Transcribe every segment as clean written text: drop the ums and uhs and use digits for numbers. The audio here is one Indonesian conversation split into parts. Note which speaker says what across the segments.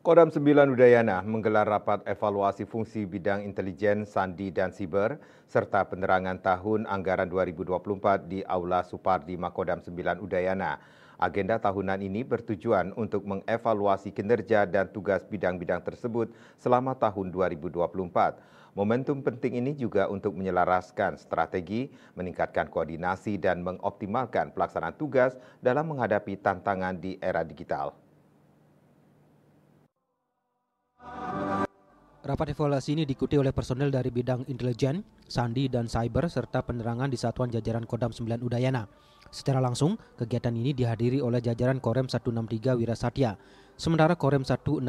Speaker 1: Kodam 9 Udayana menggelar rapat evaluasi fungsi bidang intelijen, sandi, dan siber, serta penerangan tahun anggaran 2024 di Aula Supardi Makodam 9 Udayana. Agenda tahunan ini bertujuan untuk mengevaluasi kinerja dan tugas bidang-bidang tersebut selama tahun 2024. Momentum penting ini juga untuk menyelaraskan strategi, meningkatkan koordinasi, dan mengoptimalkan pelaksanaan tugas dalam menghadapi tantangan di era digital.
Speaker 2: Rapat evaluasi ini diikuti oleh personel dari bidang intelijen, sandi, dan cyber, serta penerangan di Satuan Jajaran Kodam 9 Udayana. Secara langsung, kegiatan ini dihadiri oleh jajaran Korem 163 Wira Satya, sementara Korem 162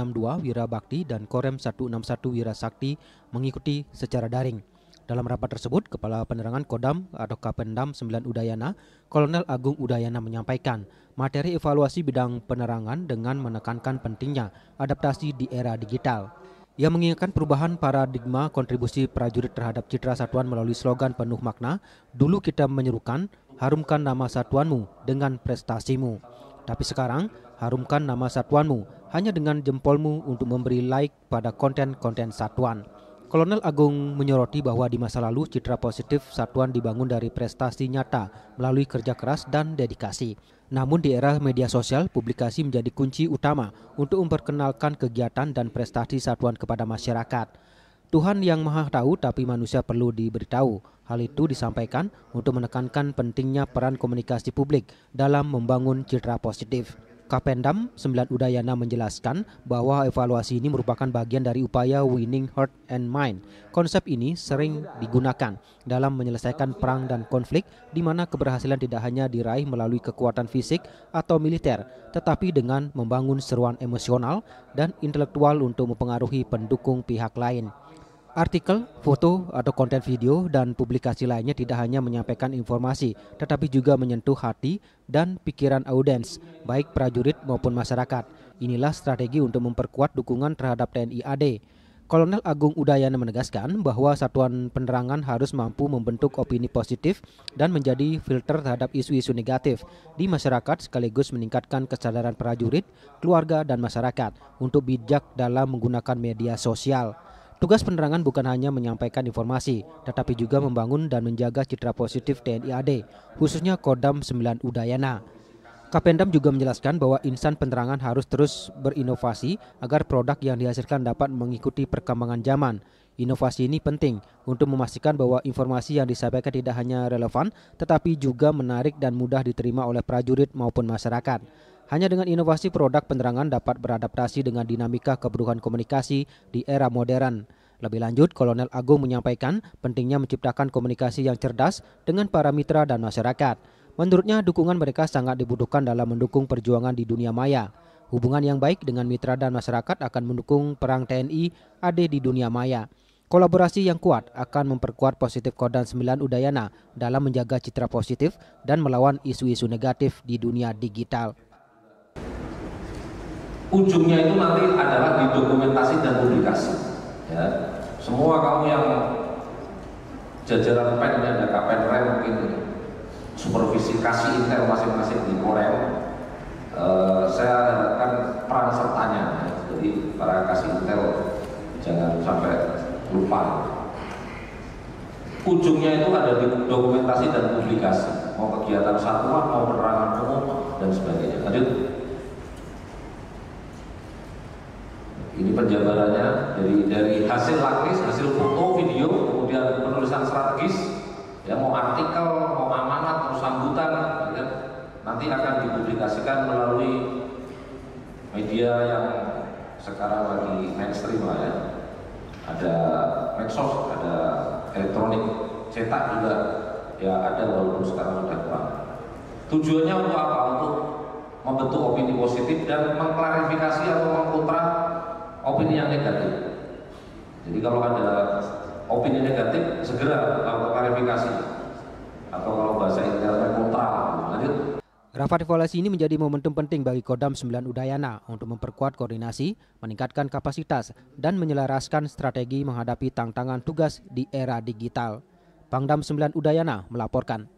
Speaker 2: Wira Bakti dan Korem 161 Wira Sakti mengikuti secara daring. Dalam rapat tersebut, Kepala Penerangan Kodam atau Kapendam 9 Udayana, Kolonel Agung Udayana menyampaikan materi evaluasi bidang penerangan dengan menekankan pentingnya adaptasi di era digital. Ia mengingatkan perubahan paradigma kontribusi prajurit terhadap citra satuan melalui slogan penuh makna, "Dulu kita menyerukan, harumkan nama satuanmu dengan prestasimu. Tapi sekarang, harumkan nama satuanmu hanya dengan jempolmu untuk memberi like pada konten-konten satuan." Kolonel Agung menyoroti bahwa di masa lalu citra positif satuan dibangun dari prestasi nyata melalui kerja keras dan dedikasi. Namun di era media sosial, publikasi menjadi kunci utama untuk memperkenalkan kegiatan dan prestasi satuan kepada masyarakat. Tuhan yang Maha Tahu, tapi manusia perlu diberitahu. Hal itu disampaikan untuk menekankan pentingnya peran komunikasi publik dalam membangun citra positif. Kapendam 9 Udayana menjelaskan bahwa evaluasi ini merupakan bagian dari upaya winning heart and mind. Konsep ini sering digunakan dalam menyelesaikan perang dan konflik, di mana keberhasilan tidak hanya diraih melalui kekuatan fisik atau militer, tetapi dengan membangun seruan emosional dan intelektual untuk mempengaruhi pendukung pihak lain. Artikel, foto, atau konten video dan publikasi lainnya tidak hanya menyampaikan informasi, tetapi juga menyentuh hati dan pikiran audiens, baik prajurit maupun masyarakat. Inilah strategi untuk memperkuat dukungan terhadap TNI AD. Kolonel Agung Udayana menegaskan bahwa satuan penerangan harus mampu membentuk opini positif dan menjadi filter terhadap isu-isu negatif di masyarakat, sekaligus meningkatkan kesadaran prajurit, keluarga, dan masyarakat untuk bijak dalam menggunakan media sosial. Tugas penerangan bukan hanya menyampaikan informasi, tetapi juga membangun dan menjaga citra positif TNI AD, khususnya Kodam 9 Udayana. Kapendam juga menjelaskan bahwa insan penerangan harus terus berinovasi agar produk yang dihasilkan dapat mengikuti perkembangan zaman. Inovasi ini penting untuk memastikan bahwa informasi yang disampaikan tidak hanya relevan, tetapi juga menarik dan mudah diterima oleh prajurit maupun masyarakat. Hanya dengan inovasi produk penerangan dapat beradaptasi dengan dinamika kebutuhan komunikasi di era modern. Lebih lanjut, Kolonel Agung menyampaikan pentingnya menciptakan komunikasi yang cerdas dengan para mitra dan masyarakat. Menurutnya, dukungan mereka sangat dibutuhkan dalam mendukung perjuangan di dunia maya. Hubungan yang baik dengan mitra dan masyarakat akan mendukung perang TNI AD di dunia maya. Kolaborasi yang kuat akan memperkuat positif Kodam 9 Udayana dalam menjaga citra positif dan melawan isu-isu negatif di dunia digital.
Speaker 3: Ujungnya itu nanti adalah di dokumentasi dan publikasi. Ya, semua kamu yang jajaran PEN, ini ada Kapenrem, mungkin supervisi kasih intel masing-masing di Korem. Saya harapkan peran sertanya, ya. Jadi para kasih intel jangan sampai lupa. Ujungnya itu ada di dokumentasi dan publikasi, mau kegiatan satuan, mau penerangan umum dan sebagainya. Lanjut. Ini penjabarannya dari hasil lakris, hasil foto, video, kemudian penulisan strategis, ya, mau artikel, mau amanat, mau sambutan, ya, nanti akan dipublikasikan melalui media yang sekarang lagi mainstream lah, ya. Ada medsos, ada elektronik, cetak juga, ya ada walaupun sekarang sudah kurang. Tujuannya untuk apa? Untuk membentuk opini positif dan mengklarifikasi atau mengkontra opini yang negatif. Jadi kalau ada opini negatif, segera lakukan klarifikasi. Atau kalau bahasa Inggrisnya kontra. Lanjut.
Speaker 2: Rapat evaluasi ini menjadi momentum penting bagi Kodam 9 Udayana untuk memperkuat koordinasi, meningkatkan kapasitas, dan menyelaraskan strategi menghadapi tantangan tugas di era digital. Pangdam 9 Udayana melaporkan.